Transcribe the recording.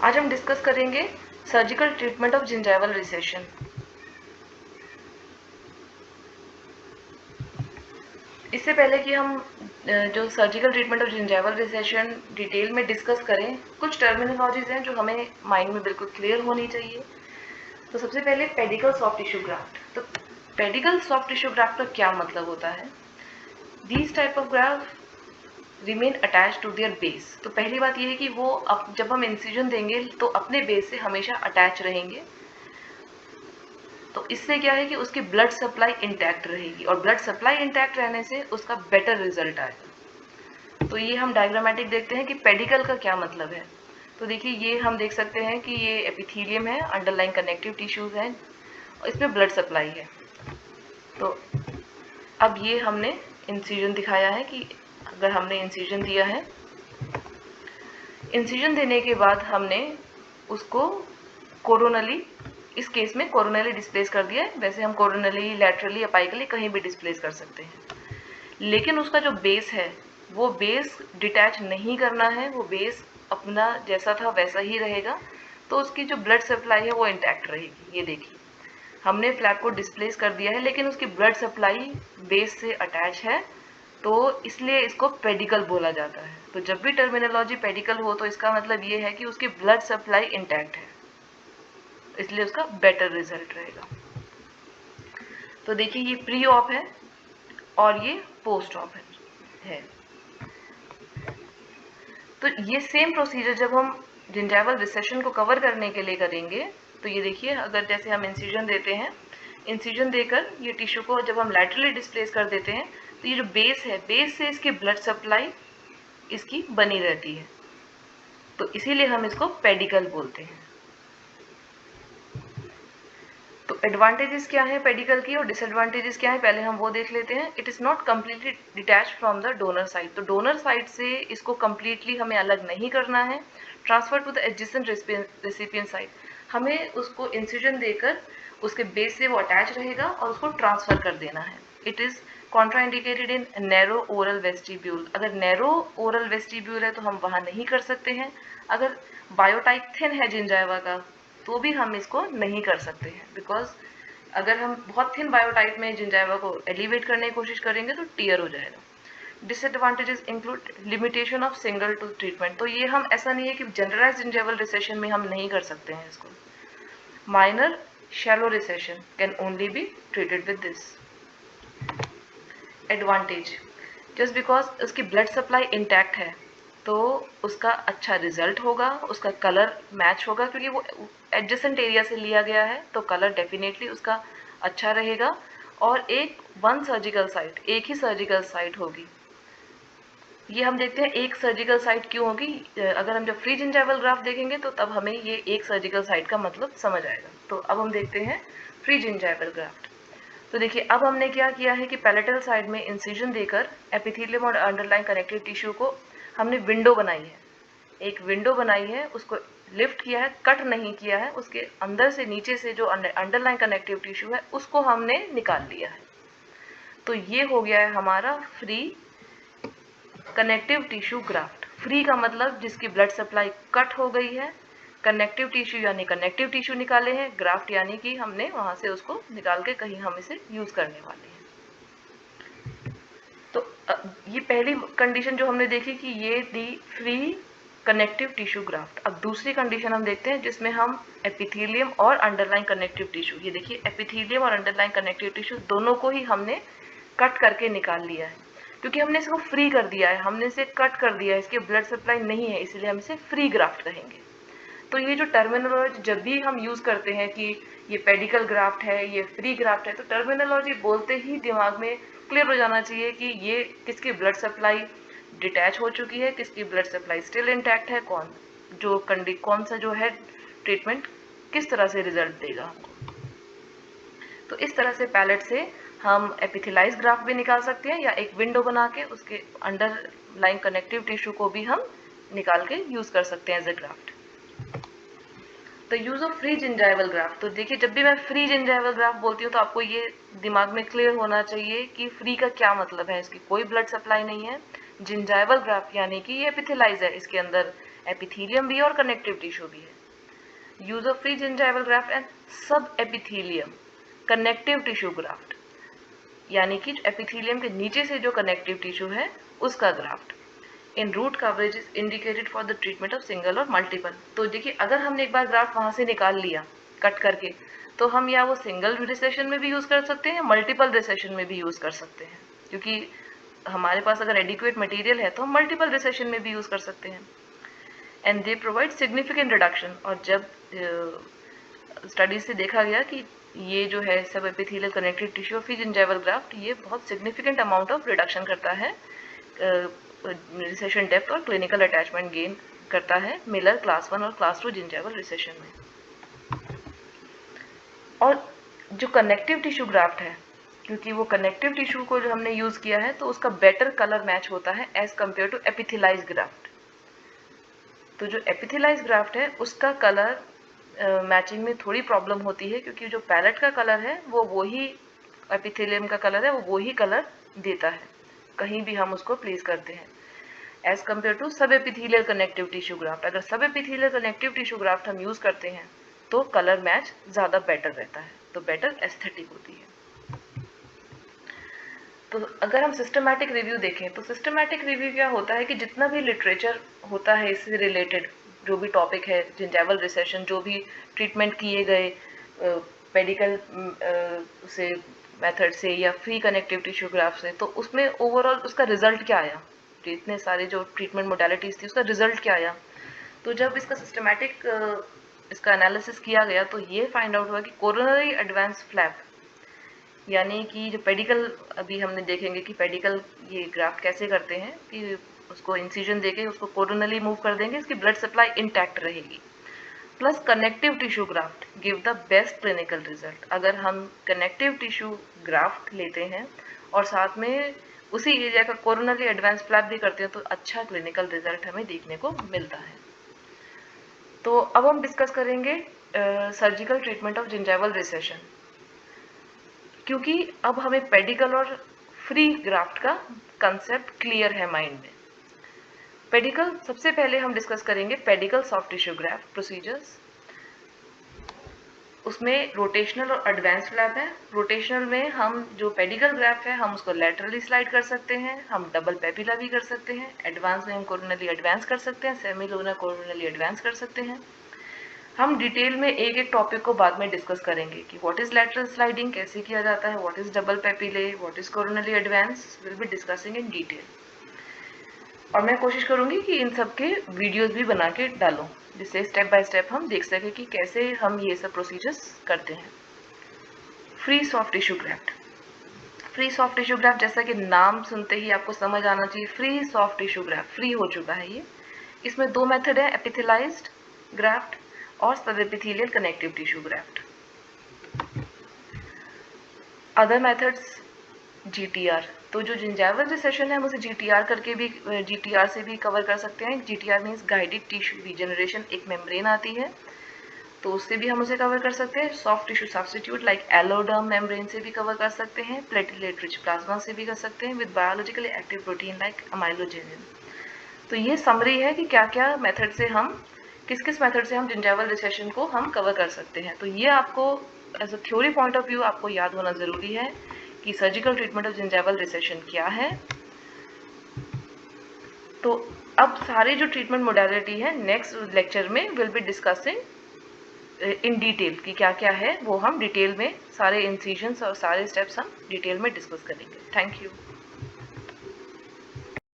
आज हम डिस्कस करेंगे surgical treatment of gingival recession. इससे पहले कि हम जो surgical treatment of gingival recession detail में डिस्कस करें, कुछ टर्मिनोलॉजीज हैं जो हमें माइंड में बिल्कुल क्लियर होनी चाहिए। तो सबसे पहले पेडिकल सॉफ्ट टिश्यू ग्राफ्ट। तो पेडिकल सॉफ्ट टिश्यू ग्राफ्ट का क्या मतलब होता है? These type of graft remain attach to their base. तो पहली बात यह है कि वो जब हम इंसिजन देंगे तो अपने बेस से हमेशा अटैच रहेंगे। तो इससे क्या है कि उसकी ब्लड सप्लाई इंटैक्ट रहेगी और ब्लड सप्लाई इंटैक्ट रहने से उसका बेटर रिजल्ट आएगा। तो ये हम डायग्रामेटिक देखते हैं कि पेडिकल का क्या मतलब है। तो देखिए ये हम देख सकते हैं कि ये एपिथेलियम है, अंडरलाइन कनेक्टिव टिश्यूज हैं और इसमें ब्लड सप्लाई है। तो अब ये हमने इंसिजन दिखाया है कि अगर हमने इंसिजन दिया है, इंसिजन देने के बाद हमने उसको कोरोनली, इस केस में कोरोनली डिस्प्लेस कर दिया है। वैसे हम कोरोनली, लैटरली, अपाइकली कहीं भी डिस्प्लेस कर सकते हैं, लेकिन उसका जो बेस है वो बेस डिटैच नहीं करना है, वो बेस अपना जैसा था वैसा ही रहेगा। तो उसकी जो ब्लड सप्लाई है वो इंटैक्ट रहेगी। ये देखिए हमने फ्लैप को डिस्प्लेस कर दिया है लेकिन उसकी ब्लड सप्लाई बेस से अटैच है, तो इसलिए इसको पेडिकल बोला जाता है। तो जब भी टर्मिनोलॉजी पेडिकल हो तो इसका मतलब ये है कि उसकी ब्लड सप्लाई इंटैक्ट है, इसलिए उसका बेटर रिजल्ट रहेगा। तो देखिए ये प्री ऑप है और ये पोस्ट ऑप है। तो ये सेम प्रोसीजर जब हम जिंजाइवल रिसेशन को कवर करने के लिए करेंगे, तो ये देखिए अगर जैसे हम इंसिजन देते हैं, इंसिजन देकर ये टिश्यू को जब हम लैटरली डिस्प्लेस कर देते हैं तो ये जो बेस है, बेस से इसकी ब्लड सप्लाई इसकी बनी रहती है, तो इसीलिए हम इसको पेडिकल बोलते हैं। तो एडवांटेजेस क्या है पेडिकल की और डिसएडवांटेजेस क्या है, पहले हम वो देख लेते हैं। It is not completely detach from the donor side. तो डोनर साइड से इसको कम्प्लीटली हमें अलग नहीं करना है। Transfer to the adjacent recipient side, हमें उसको इंसिजन देकर उसके बेस से वो अटैच रहेगा और उसको ट्रांसफर कर देना है। It is contraindicated in narrow oral vestibule. अगर नैरो ओरल वेस्टिब्यूल है तो हम वहाँ नहीं कर सकते हैं। अगर बायोटाइप थिन है जिंजाइवा का तो भी हम इसको नहीं कर सकते हैं, बिकॉज अगर हम बहुत थिन बायोटाइप में जिंजाइवा को एलिवेट करने की कोशिश करेंगे तो टीयर हो जाएगा। Disadvantages include limitation of single tooth treatment. तो ये हम ऐसा नहीं है कि जनरलाइज जिंजाइवल रिसेशन में हम नहीं कर सकते हैं इसको। Minor shallow recession can only be treated with this. Advantage, just because उसकी ब्लड सप्लाई इंटैक्ट है तो उसका अच्छा रिजल्ट होगा, उसका कलर मैच होगा क्योंकि वो एडजेसेंट एरिया से लिया गया है, तो कलर डेफिनेटली उसका अच्छा रहेगा। और एक वन सर्जिकल साइट, एक ही सर्जिकल साइट होगी। ये हम देखते हैं एक सर्जिकल साइट क्यों होगी। अगर हम जब फ्री जिंजाइवल ग्राफ्ट देखेंगे तो तब हमें ये एक सर्जिकल साइट का मतलब समझ आएगा। तो अब हम देखते हैं फ्री जिंजाइवल ग्राफ्ट। तो देखिए अब हमने क्या किया है कि पैलेटल साइड में इंसिजन देकर एपिथेलियम और अंडरलाइन कनेक्टिव टिश्यू को हमने विंडो बनाई है, एक विंडो बनाई है, उसको लिफ्ट किया है, कट नहीं किया है। उसके अंदर से नीचे से जो अंडरलाइन कनेक्टिव टिश्यू है उसको हमने निकाल लिया है। तो ये हो गया है हमारा free connective tissue graft. Free का मतलब जिसकी ब्लड सप्लाई कट हो गई है, कनेक्टिव टिश्यू यानी कनेक्टिव टिश्यू निकाले हैं, ग्राफ्ट यानी कि हमने वहां से उसको निकाल के कहीं हम इसे यूज करने वाले हैं। तो ये पहली कंडीशन जो हमने देखी कि ये दी फ्री कनेक्टिव टिश्यू ग्राफ्ट। अब दूसरी कंडीशन हम देखते हैं जिसमें हम एपिथेलियम और अंडरलाइन कनेक्टिव टिश्यू, ये देखिए एपिथेलियम और अंडरलाइन कनेक्टिव टिश्यू दोनों को ही हमने कट करके निकाल लिया है, क्योंकि हमने इसको फ्री कर दिया है, हमने इसे कट कर दिया है, इसकी ब्लड सप्लाई नहीं है, इसलिए हम इसे फ्री ग्राफ्ट कहेंगे। तो ये जो टर्मिनोलॉजी जब भी हम यूज करते हैं कि ये पेडिकल ग्राफ्ट है, ये फ्री ग्राफ्ट है, तो टर्मिनोलॉजी बोलते ही दिमाग में क्लियर हो जाना चाहिए कि ये किसकी ब्लड सप्लाई डिटैच हो चुकी है, किसकी ब्लड सप्लाई स्टिल इंटैक्ट है, कौन सा जो है ट्रीटमेंट किस तरह से रिजल्ट देगा हमको। तो इस तरह से पैलेट से हम एपिथेलाइज ग्राफ्ट भी निकाल सकते हैं या एक विंडो बना के उसके अंडर लाइन कनेक्टिव टिश्यू को भी हम निकाल के यूज कर सकते हैं एज ए ग्राफ्ट। तो use of free gingival graft, तो देखिए जब भी मैं फ्री जिंजाइवल ग्राफ्ट बोलती हूँ तो आपको ये दिमाग में क्लियर होना चाहिए कि फ्री का क्या मतलब है। इसकी कोई ब्लड सप्लाई नहीं है। जिंजाइवल ग्राफ्ट यानी कि ये एपिथेलाइज है, इसके अंदर एपिथेलियम भी है और कनेक्टिव टिश्यू भी है। Use of free gingival graft and सब एपिथेलियम कनेक्टिव टिश्यू ग्राफ्ट, यानी कि एपिथेलियम के नीचे से जो कनेक्टिव टिश्यू है उसका graft. In root coverage is indicated for the treatment of single और मल्टीपल। तो देखिए, अगर हमने एक बार ग्राफ्ट वहां से निकाल लिया कट करके, तो हम या वो सिंगल रिसेशन में भी यूज कर सकते हैं, मल्टीपल रिसेशन में भी यूज कर सकते हैं, क्योंकि हमारे पास अगर एडिक्वेट मटेरियल है तो हम मल्टीपल रिसेशन में भी यूज कर सकते हैं। And they provide significant reduction. और जब स्टडीज से देखा गया कि ये जो है सब एपिथेलियल कनेक्टिव टिश्यू और फ्री जिंजाइवल ग्राफ्ट, ये बहुत सिग्निफिकेंट अमाउंट ऑफ रिडक्शन करता है, रिसेशन डेप्थ और क्लिनिकल अटैचमेंट गेन करता है मिलर क्लास 1 और क्लास 2 जिंजाइवल रिसेशन में। और जो कनेक्टिव टिश्यू ग्राफ्ट है, क्योंकि वो कनेक्टिव टिश्यू को जो हमने यूज किया है तो उसका बेटर कलर मैच होता है एज कम्पेयर टू एपिथेलाइज ग्राफ्ट। तो जो एपिथेलाइज ग्राफ्ट है उसका कलर मैचिंग में थोड़ी प्रॉब्लम होती है, क्योंकि जो पैलेट का कलर है वो वही एपिथेलियम का कलर है, वो वही कलर देता है कहीं भी हम उसको प्लेस करते हैं, एज कम्पेयर टू सब एपिथेलियल कनेक्टिव टिश्यू ग्राफ्ट। अगर सब एपिथेलियल कनेक्टिव टिश्यू ग्राफ्ट हम यूज करते हैं तो कलर मैच ज़्यादा बेटर रहता है, तो बेटर एस्थेटिक होती है। तो अगर हम सिस्टमैटिक रिव्यू देखें तो सिस्टमैटिक रिव्यू क्या होता है कि जितना भी लिटरेचर होता है इससे रिलेटेड, जो भी टॉपिक है, जिंजाइवल रिसेशन, जो भी ट्रीटमेंट किए गए पेडिकल से मेथड से या फ्री कनेक्टिव टिश्यू ग्राफ्ट से, तो उसमें ओवरऑल उसका रिजल्ट क्या आया, इतने सारे जो ट्रीटमेंट मोडालिटीज थी उसका रिजल्ट क्या आया। तो जब इसका सिस्टमैटिक इसका एनालिसिस किया गया तो ये फाइंड आउट हुआ कि कोरोनरी एडवांस फ्लैप, यानी कि जो पेडिकल, अभी हमने देखेंगे कि पेडिकल ये ग्राफ्ट कैसे करते हैं कि उसको इंसिजन देके उसको कोरोनली मूव कर देंगे, इसकी ब्लड सप्लाई इंटैक्ट रहेगी। Plus connective tissue graft give the best clinical result. अगर हम कनेक्टिव टिश्यू ग्राफ्ट लेते हैं और साथ में उसी एरिया का कोरोनरी एडवांस फ्लैप भी करते हैं तो अच्छा क्लिनिकल रिजल्ट हमें देखने को मिलता है। तो अब हम डिस्कस करेंगे surgical treatment of gingival recession, क्योंकि अब हमें पेडिकल और फ्री ग्राफ्ट का कंसेप्ट क्लियर है माइंड में। पेडिकल, सबसे पहले हम डिस्कस करेंगे pedicle soft tissue graft procedures. उसमें रोटेशनल और एडवांस फ्लैप है। रोटेशनल में हम जो पेडिकल ग्राफ्ट है हम उसको लैटरली स्लाइड कर सकते हैं, हम डबल पेपिला भी कर सकते हैं। एडवांस में हम कोरोनली एडवांस कर सकते हैं, सेमीलुनर कोरोनली एडवांस कर सकते हैं। हम डिटेल में एक एक टॉपिक को बाद में डिस्कस करेंगे कि व्हाट इज लैटरल स्लाइडिंग, कैसे किया जाता है, what is double papillae, what is coronally advance, will be discussing in detail. और मैं कोशिश करूंगी कि इन सब के वीडियोस भी बना के डालूं, जिससे स्टेप बाय स्टेप हम देख सकें कि कैसे हम ये सब प्रोसीजर्स करते हैं। Free soft tissue graft. Free soft tissue graft, जैसा कि नाम सुनते ही आपको समझ आना चाहिए, free soft tissue graft, free हो चुका है ये। इसमें दो मेथड है, एपिथेलाइज्ड ग्राफ्ट और सब epithelial connective tissue graft. Other methods GTR, तो जो जिंजाइवल रिसेशन है हम उसे GTR करके भी, GTR से भी कवर कर सकते हैं। GTR means guided tissue regeneration, एक मेम्ब्रेन आती है तो उससे भी हम उसे कवर कर सकते हैं। Soft tissue substitute like AlloDerm membrane से भी कवर कर सकते हैं। प्लेटलेट रिच प्लाज्मा से भी कर सकते हैं with biologically active protein like amelogenin. तो ये समरी है कि क्या क्या मेथड से हम, किस किस मेथड से हम जिंजाइवल रिसेशन को हम कवर कर सकते हैं। तो ये आपको as a theory point of view आपको याद होना ज़रूरी है कि surgical treatment of gingival recession क्या है। तो अब सारे जो ट्रीटमेंट मोडालिटी है नेक्स्ट लेक्चर में will be discussing in detail कि क्या क्या है, वो हम डिटेल में सारे इंसिजन्स और सारे स्टेप्स हम डिटेल में डिस्कस करेंगे। Thank you.